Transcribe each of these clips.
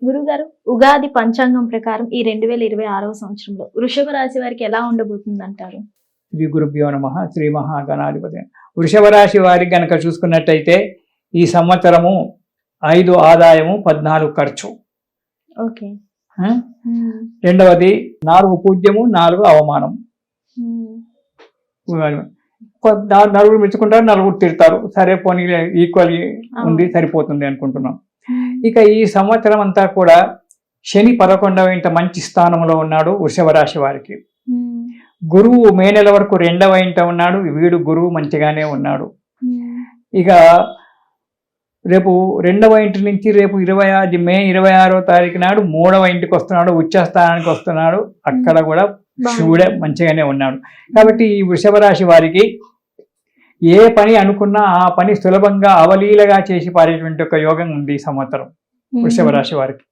గురుగారు, ఉగాది పంచాంగం ప్రకారం ఈ 2026వ సంవత్సరంలో వృషభ రాశి వారికి ఎలా ఉండబోతుందంటారు? శ్రీ గురుభ్యో నమః. శ్రీ మహాగణాధిపతి. వృషభ రాశి వారికి గనక చూసుకున్నట్టయితే ఈ సంవత్సరము 5 ఆదాయము, 14 ఖర్చు. ఓకే. రెండవది 4 పూజ్యము, 4 అవమానం. నలుగురు మెచ్చుకుంటారు, నలుగురు తిడతారు. సరే పోనీ ఈక్వల్ ఉంది, సరిపోతుంది అనుకుంటున్నాం. ఇక ఈ సంవత్సరం అంతా కూడా శని 11వ ఇంట మంచి స్థానంలో ఉన్నాడు వృషభ రాశి వారికి. గురువు మే నెల వరకు 2వ ఇంట ఉన్నాడు. వీడు గురువు మంచిగానే ఉన్నాడు. ఇక రేపు 2వ ఇంటి నుంచి రేపు మే 26వ తారీఖు నాడు 3వ ఇంటికి వస్తున్నాడు, ఉచ్చస్థానానికి వస్తున్నాడు. అక్కడ కూడా శివుడే మంచిగానే ఉన్నాడు. కాబట్టి ఈ వృషభ రాశి వారికి ఏ పని అనుకున్నా ఆ పని సులభంగా అవలీలగా చేసి పారేటువంటి ఒక యోగం ఉంది ఈ సంవత్సరం వృషభ రాశి వారికి.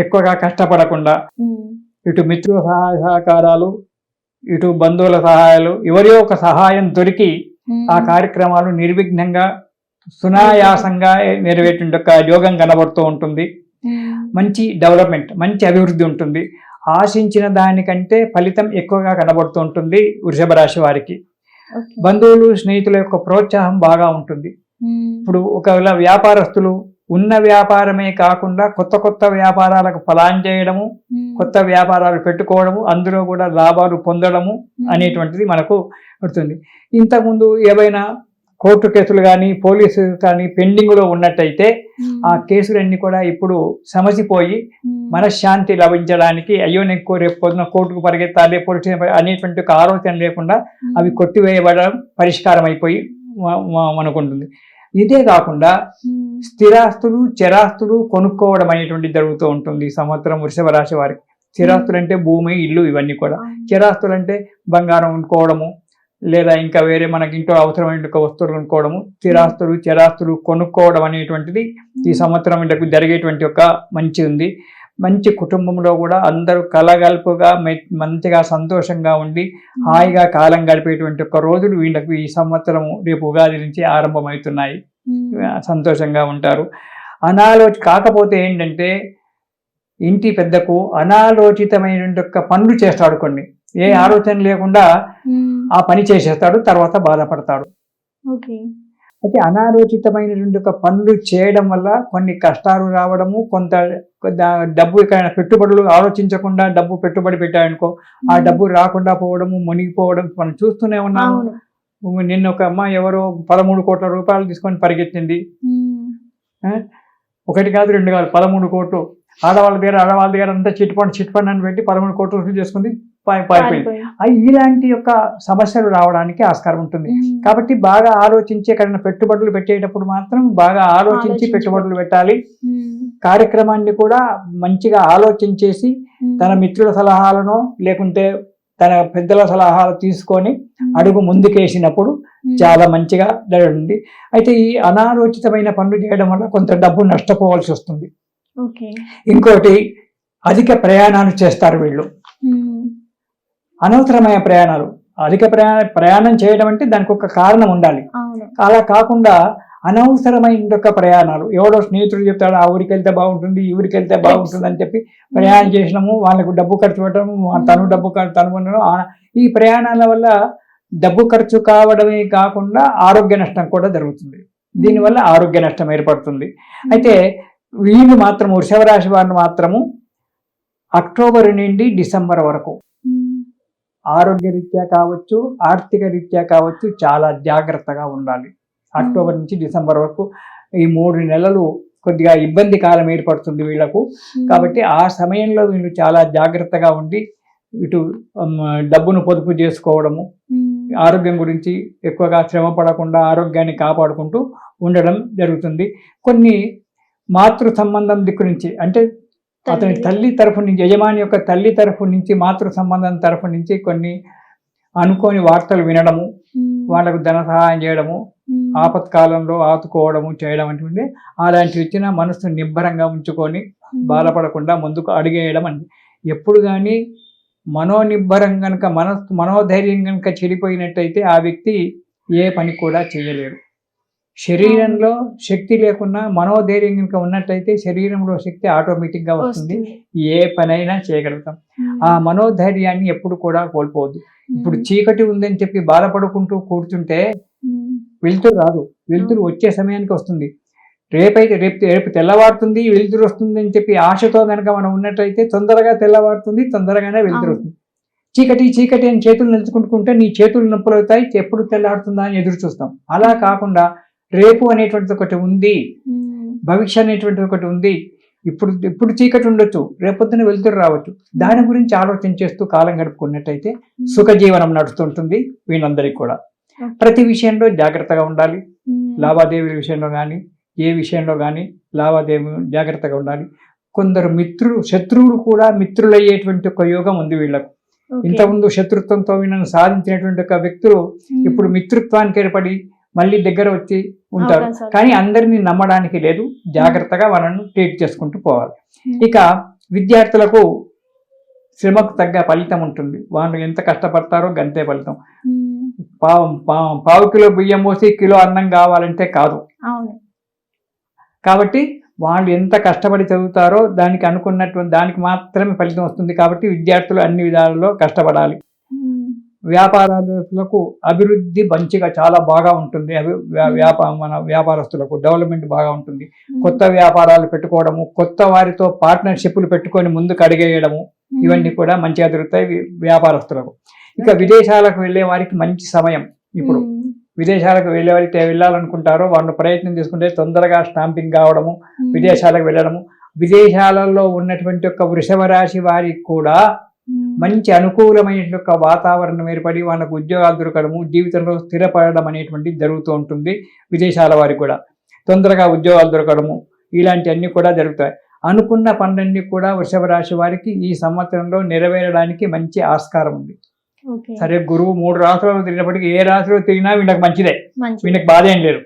ఎక్కువగా కష్టపడకుండా ఇటు మిత్రుల సహాయ సహకారాలు, ఇటు బంధువుల సహాయాలు, ఎవరియో ఒక సహాయం దొరికి ఆ కార్యక్రమాలు నిర్విఘ్నంగా సునాయాసంగా నెరవేర్చుంటే ఒక యోగం కనబడుతూ ఉంటుంది. మంచి డెవలప్మెంట్, మంచి అభివృద్ధి ఉంటుంది. ఆశించిన దానికంటే ఫలితం ఎక్కువగా కనబడుతూ ఉంటుంది వృషభ రాశి వారికి. బంధువులు, స్నేహితుల యొక్క ప్రోత్సాహం బాగా ఉంటుంది. ఇప్పుడు ఒకవేళ వ్యాపారస్తులు ఉన్న వ్యాపారమే కాకుండా కొత్త కొత్త వ్యాపారాలకు ప్లాన్ చేయడము, కొత్త వ్యాపారాలు పెట్టుకోవడము, అందులో కూడా లాభాలు పొందడము అనేటువంటిది మనకు పడుతుంది. ఇంతకుముందు ఏవైనా కోర్టు కేసులు కానీ పోలీసు కానీ పెండింగ్లో ఉన్నట్టయితే ఆ కేసులన్నీ కూడా ఇప్పుడు సమసిపోయి మనశ్శాంతి లభించడానికి, అయ్యో నేను రేపు పొద్దున కోర్టుకు పరిగెత్తాలి, పోలీసు అనేటువంటి ఒక ఆలోచన లేకుండా అవి కొట్టివేయబడడం పరిష్కారం అయిపోయి మనకుంటుంది. ఇదే కాకుండా స్థిరాస్తులు, చరాస్తులు కొనుక్కోవడం అనేటువంటి జరుగుతూ ఉంటుంది ఈ సంవత్సరం వృషభ రాశి వారికి. స్థిరాస్తులు అంటే భూమి, ఇల్లు, ఇవన్నీ కూడా. చరాస్తులు అంటే బంగారం కొనుక్కోవడము, లేదా ఇంకా వేరే మనకి ఇంట్లో అవసరమైన వస్తువులు కొనుక్కోవడము. స్థిరాస్తులు, చరాస్తులు కొనుక్కోవడం అనేటువంటిది ఈ సంవత్సరం ఇంతకు జరిగేటువంటి ఒక మంచి ఉంది. మంచి కుటుంబంలో కూడా అందరూ కలగలుపుగా మంచిగా సంతోషంగా ఉండి హాయిగా కాలం గడిపేటువంటి ఒక రోజులు వీళ్ళకు ఈ సంవత్సరం రేపు ఉగాది నుంచి ఆరంభమవుతున్నాయి. సంతోషంగా ఉంటారు. కాకపోతే ఏంటంటే ఇంటి పెద్దకు అనాలోచితమైనటువంటి ఒక పనులు చేస్తాడు. కొన్ని ఏ ఆలోచన లేకుండా ఆ పని చేసేస్తాడు, తర్వాత బాధపడతాడు. అయితే అనాలోచితమైనటువంటి ఒక పనులు చేయడం వల్ల కొన్ని కష్టాలు రావడము, కొంత డబ్బు ఇక్కడ పెట్టుబడులు ఆలోచించకుండా డబ్బు పెట్టుబడి పెట్టాయనుకో, ఆ డబ్బు రాకుండా పోవడము, మునిగిపోవడం మనం చూస్తూనే ఉన్నాము. నిన్న ఒక అమ్మాయి ఎవరో 13 కోట్ల రూపాయలు తీసుకొని పరిగెత్తింది. 1 కాదు 2 కాదు 13 కోట్లు. ఆడవాళ్ళ దగ్గర అంతా చిట్ ఫండ్ అని పెట్టి 13 కోట్లు వసూలు చేసుకుంది, పారిపోయింది. ఇలాంటి యొక్క సమస్యలు రావడానికి ఆస్కారం ఉంటుంది. కాబట్టి బాగా ఆలోచించి ఎక్కడైనా పెట్టుబడులు పెట్టేటప్పుడు మాత్రం బాగా ఆలోచించి పెట్టుబడులు పెట్టాలి. కార్యక్రమాన్ని కూడా మంచిగా ఆలోచించేసి తన మిత్రుల సలహాలను లేకుంటే తన పెద్దల సలహాలు తీసుకొని అడుగు ముందుకేసినప్పుడు చాలా మంచిగా జరుగుతుంది. అయితే ఈ అనాలోచితమైన పనులు చేయడం వల్ల కొంత డబ్బు నష్టపోవాల్సి వస్తుంది. ఇంకోటి, అధిక ప్రయాణాలు చేస్తారు వీళ్ళు. అనవసరమైన ప్రయాణాలు, అధిక ప్రయాణం చేయడం అంటే దానికి ఒక కారణం ఉండాలి. అలా కాకుండా అనవసరమైన ప్రయాణాలు, ఎవడో స్నేహితుడు చెప్తాడు ఆ ఊరికి వెళ్తే బాగుంటుంది, ఈ ఊరికి వెళ్తే బాగుంటుంది అని చెప్పి ప్రయాణం చేసినాము, వాళ్ళకు డబ్బు ఖర్చు పెట్టడం, తను డబ్బు తనుకున్నాడు. ఈ ప్రయాణాల వల్ల డబ్బు ఖర్చు కావడమే కాకుండా ఆరోగ్య నష్టం కూడా జరుగుతుంది. దీనివల్ల ఆరోగ్య నష్టం ఏర్పడుతుంది. అయితే వీళ్ళు మాత్రం వృషభ రాశి వారిని మాత్రము అక్టోబర్ నుండి డిసెంబర్ వరకు ఆరోగ్య రీత్యా కావచ్చు, ఆర్థిక రీత్యా కావచ్చు, చాలా జాగ్రత్తగా ఉండాలి. అక్టోబర్ నుంచి డిసెంబర్ వరకు ఈ 3 నెలలు కొద్దిగా ఇబ్బంది కాలం ఏర్పడుతుంది వీళ్లకు. కాబట్టి ఆ సమయంలో వీళ్ళు చాలా జాగ్రత్తగా ఉండి ఇటు డబ్బును పొదుపు చేసుకోవడము, ఆరోగ్యం గురించి ఎక్కువగా శ్రమ పడకుండా ఆరోగ్యాన్ని కాపాడుకుంటూ ఉండడం జరుగుతుంది. కొన్ని మాతృ సంబంధం దిక్కు నుంచి, అంటే అతని తల్లి తరఫు నుంచి, యజమాని యొక్క తల్లి తరఫు నుంచి, మాతృ సంబంధం తరఫు నుంచి కొన్ని అనుకోని వార్తలు వినడము, వాళ్ళకు ధన సహాయం చేయడము, ఆపత్కాలంలో ఆదుకోవడము చేయడం అంటే అలాంటివి ఇచ్చిన మనసు నిబ్బరంగా ఉంచుకొని బాధపడకుండా ముందుకు అడిగేయడం అని. ఎప్పుడు కానీ మనోనిబ్బరం కనుక, మనోధైర్యం కనుక చెడిపోయినట్టయితే ఆ వ్యక్తి ఏ పని కూడా చేయలేడు. శరీరంలో శక్తి లేకున్నా మనోధైర్యం కనుక ఉన్నట్టయితే శరీరంలో శక్తి ఆటోమేటిక్ గా వస్తుంది, ఏ పనైనా చేయగలుగుతాం. ఆ మనోధైర్యాన్ని ఎప్పుడు కూడా కోల్పోవద్దు. ఇప్పుడు చీకటి ఉందని చెప్పి బాధపడుకుంటూ కూర్చుంటే వెలుతురు రాదు, వెలుతురు వచ్చే సమయానికి వస్తుంది. రేపు తెల్లవారుతుంది, వెలుతురు వస్తుంది అని చెప్పి ఆశతో కనుక మనం ఉన్నట్టయితే తొందరగా తెల్లవారుతుంది, తొందరగానే వెలుతురు వస్తుంది. చీకటి చీకటి అని చేతులు నిలుచుకుంటుంటే నీ చేతులు నొప్పులు అవుతాయి, ఎప్పుడు తెల్లారుతుందా అని ఎదురు చూస్తాం. అలా కాకుండా రేపు అనేటువంటిది ఒకటి ఉంది, భవిష్య అనేటువంటిది ఒకటి ఉంది. ఇప్పుడు చీకటి ఉండొచ్చు, రేపొద్దున వెలుతురు రావచ్చు. దాని గురించి ఆలోచన చేస్తూ కాలం గడుపుకున్నట్టయితే సుఖజీవనం నడుస్తుంటుంది వీళ్ళందరికీ కూడా. ప్రతి విషయంలో జాగ్రత్తగా ఉండాలి. లావాదేవీల విషయంలో కానీ ఏ విషయంలో కానీ లావాదేవీ జాగ్రత్తగా ఉండాలి. కొందరు శత్రువులు కూడా మిత్రులయ్యేటువంటి ఒక యోగం ఉంది వీళ్ళకు. ఇంతకుముందు శత్రుత్వంతో వీళ్ళని సాధించినటువంటి ఒక వ్యక్తులు ఇప్పుడు మిత్రుత్వానికి ఏర్పడి మళ్ళీ దగ్గర వచ్చి ఉంటారు. కానీ అందరినీ నమ్మడానికి లేదు, జాగ్రత్తగా వాళ్ళను ట్రీట్ చేసుకుంటూ పోవాలి. ఇక విద్యార్థులకు శ్రమకు తగ్గ ఫలితం ఉంటుంది. వాళ్ళు ఎంత కష్టపడతారో గంతే ఫలితం. పావు కిలో బియ్యం పోసి కిలో అన్నం కావాలంటే కాదు. కాబట్టి వాళ్ళు ఎంత కష్టపడి చదువుతారో దానికి అనుకున్నటువంటి దానికి మాత్రమే ఫలితం వస్తుంది. కాబట్టి విద్యార్థులు అన్ని విధాలలో కష్టపడాలి. వ్యాపారాలకు అభివృద్ధి మంచిగా చాలా బాగా ఉంటుంది. మన వ్యాపారస్తులకు డెవలప్మెంట్ బాగా ఉంటుంది. కొత్త వ్యాపారాలు పెట్టుకోవడము, కొత్త వారితో పార్ట్నర్షిప్లు పెట్టుకొని ముందుకు అడిగేయడము, ఇవన్నీ కూడా మంచిగా దొరుకుతాయి వ్యాపారస్తులకు. ఇక విదేశాలకు వెళ్ళే వారికి మంచి సమయం. ఇప్పుడు విదేశాలకు వెళ్ళాలనుకుంటారో వాళ్ళు ప్రయత్నం చేసుకుంటే తొందరగా స్టాంపింగ్ కావడము, విదేశాలకు వెళ్ళడము. విదేశాలలో ఉన్నటువంటి ఒక వృషభ రాశి వారికి కూడా మంచి అనుకూలమైన వాతావరణం ఏర్పడి వాళ్ళకు ఉద్యోగాలు దొరకడము, జీవితంలో స్థిరపడడం అనేటువంటిది జరుగుతూ ఉంటుంది. విదేశాల వారికి కూడా తొందరగా ఉద్యోగాలు దొరకడము, ఇలాంటివన్నీ కూడా జరుగుతాయి. అనుకున్న పనులన్నీ కూడా వృషభ రాశి వారికి ఈ సంవత్సరంలో నెరవేరడానికి మంచి ఆస్కారం ఉంది. సరే, గురువు 3 రాశులలో తిరిగినప్పటికీ ఏ రాశిలో తిరిగినా వీళ్ళకి మంచిదే, వీళ్ళకి బాధ ఏం లేదు.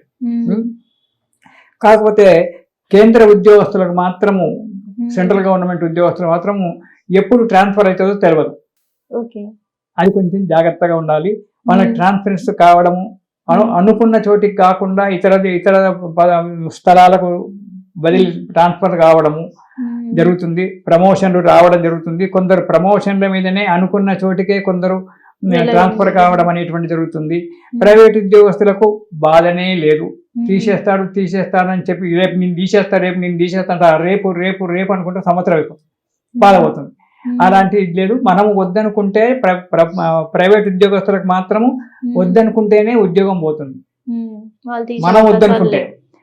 కాకపోతే కేంద్ర ఉద్యోగస్తులకు మాత్రము, సెంట్రల్ గవర్నమెంట్ ఉద్యోగస్తులకు మాత్రము ఎప్పుడు ట్రాన్స్ఫర్ అవుతుందో తెలియదు. అది కొంచెం జాగ్రత్తగా ఉండాలి. వాళ్ళకి ట్రాన్స్ఫరెన్స్ కావడము, అనుకున్న చోటికి కాకుండా ఇతర స్థలాలకు బదిలీ ట్రాన్స్ఫర్ కావడము జరుగుతుంది. ప్రమోషన్లు రావడం జరుగుతుంది. కొందరు ప్రమోషన్ల మీదనే అనుకున్న చోటికే కొందరు ట్రాన్స్ఫర్ కావడం అనేటువంటి జరుగుతుంది. ప్రైవేట్ ఉద్యోగస్తులకు బాధనే లేదు. తీసేస్తాడు అని చెప్పి రేపు నేను తీసేస్తా రేపు అనుకుంటే సంవత్సరం అయిపోతుంది, బాధపోతుంది. అలాంటిది లేదు. మనము వద్దనుకుంటే ప్రైవేట్ ఉద్యోగస్తులకు మాత్రము వద్దనుకుంటేనే ఉద్యోగం పోతుంది, మనం వద్దనుకుంటే.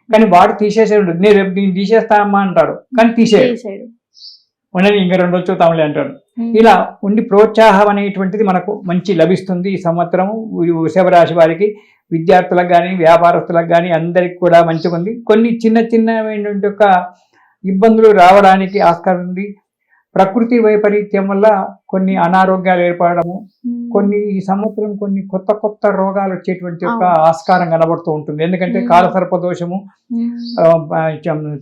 కానీ వాడు తీసేసాడు, నేను రేపు నేను తీసేస్తానమ్మా అంటాడు, కానీ తీసేయడు, ఉండని ఇంకా 2 రోజులు చూద్దాంలే అంటాడు. ఇలా ఉండి ప్రోత్సాహం అనేటువంటిది మనకు మంచి లభిస్తుంది ఈ సంవత్సరము. వృషభ రాశి వారికి, విద్యార్థులకు కానీ వ్యాపారస్తులకు కానీ అందరికి కూడా మంచిగా ఉంది. కొన్ని చిన్నమైనటువంటి ఒక ఇబ్బందులు రావడానికి ఆస్కారం ఉంది. ప్రకృతి వైపరీత్యం వల్ల కొన్ని అనారోగ్యాలు ఏర్పడము, కొన్ని ఈ సంవత్సరం కొన్ని కొత్త రోగాలు వచ్చేటువంటి ఒక ఆస్కారం కనబడుతూ ఉంటుంది. ఎందుకంటే కాలసర్ప దోషము,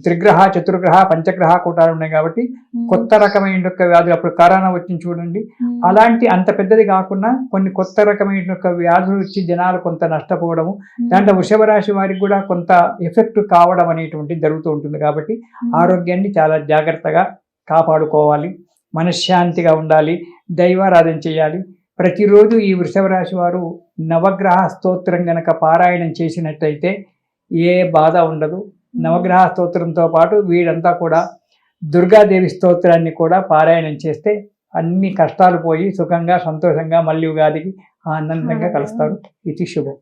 త్రిగ్రహ, చతుర్గ్రహ, పంచగ్రహ కూటాలు ఉన్నాయి. కాబట్టి కొత్త రకమైన వ్యాధులు, అప్పుడు కరోనా వచ్చింది చూడండి, అలాంటి అంత పెద్దది కాకుండా కొన్ని కొత్త రకమైన వ్యాధులు వచ్చి జనాలు కొంత నష్టపోవడము, దాంట్లో వృషభ రాశి వారికి కూడా కొంత ఎఫెక్ట్ కావడం అనేటువంటి జరుగుతూ ఉంటుంది. కాబట్టి ఆరోగ్యాన్ని చాలా జాగ్రత్తగా కాపాడుకోవాలి, మనశ్శాంతిగా ఉండాలి, దైవారాధన చేయాలి. ప్రతిరోజు ఈ వృషభ రాశి వారు నవగ్రహ స్తోత్రం గనక పారాయణం చేసినట్టయితే ఏ బాధ ఉండదు. నవగ్రహ స్తోత్రంతో పాటు వీడంతా కూడా దుర్గాదేవి స్తోత్రాన్ని కూడా పారాయణం చేస్తే అన్ని కష్టాలు పోయి సుఖంగా సంతోషంగా మళ్ళీ ఉగాదికి ఆనందంగా కలుస్తారు. ఇది శుభం.